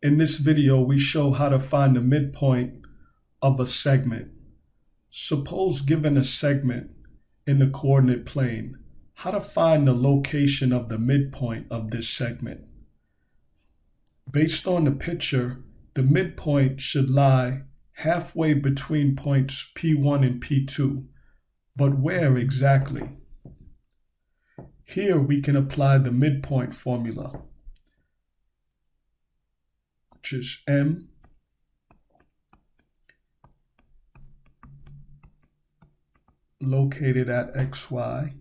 In this video, we show how to find the midpoint of a segment. Suppose given a segment in the coordinate plane, how to find the location of the midpoint of this segment. Based on the picture, the midpoint should lie halfway between points P1 and P2, but where exactly? Here we can apply the midpoint formula, which is M located at XY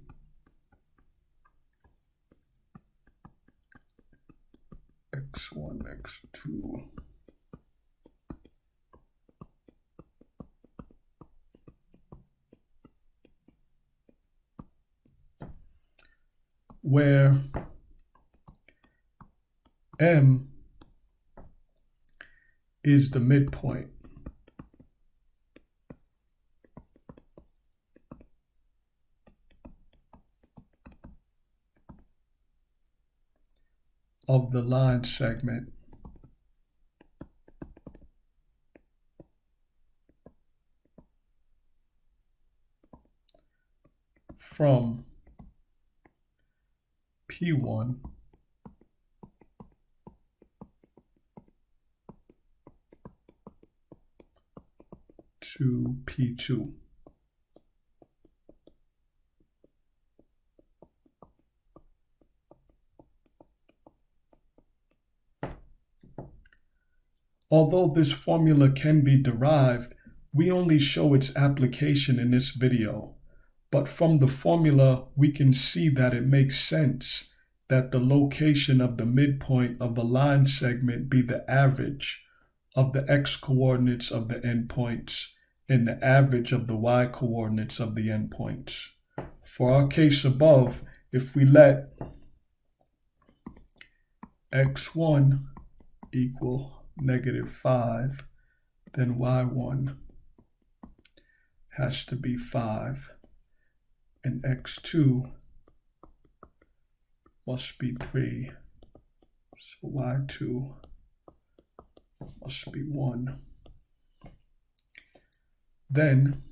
X1, X2 where M is the midpoint. Of the line segment from P1 to P2. Although this formula can be derived, we only show its application in this video. But from the formula, we can see that it makes sense that the location of the midpoint of a line segment be the average of the x coordinates of the endpoints and the average of the y coordinates of the endpoints. For our case above, if we let x1 equal -5, then y1 has to be 5, and x2 must be 3, so y2 must be 1. Then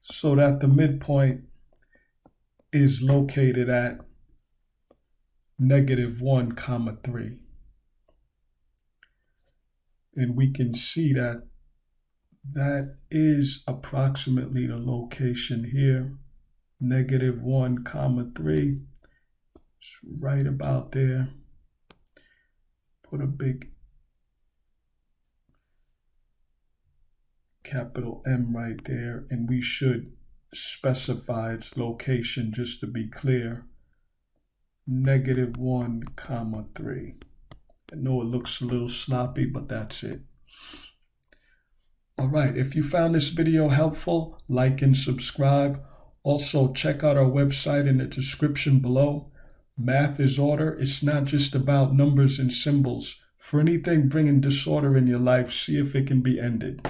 so that the midpoint is located at -1, 3. And we can see that that is approximately the location here. -1, 3. It's right about there. Put a big capital M right there, and we should specify its location just to be clear. -1, 3. I know it looks a little sloppy, but that's it. All right, if you found this video helpful, like and subscribe. Also, check out our website in the description below. Math is order. It's not just about numbers and symbols. For anything bringing disorder in your life, see if it can be ended.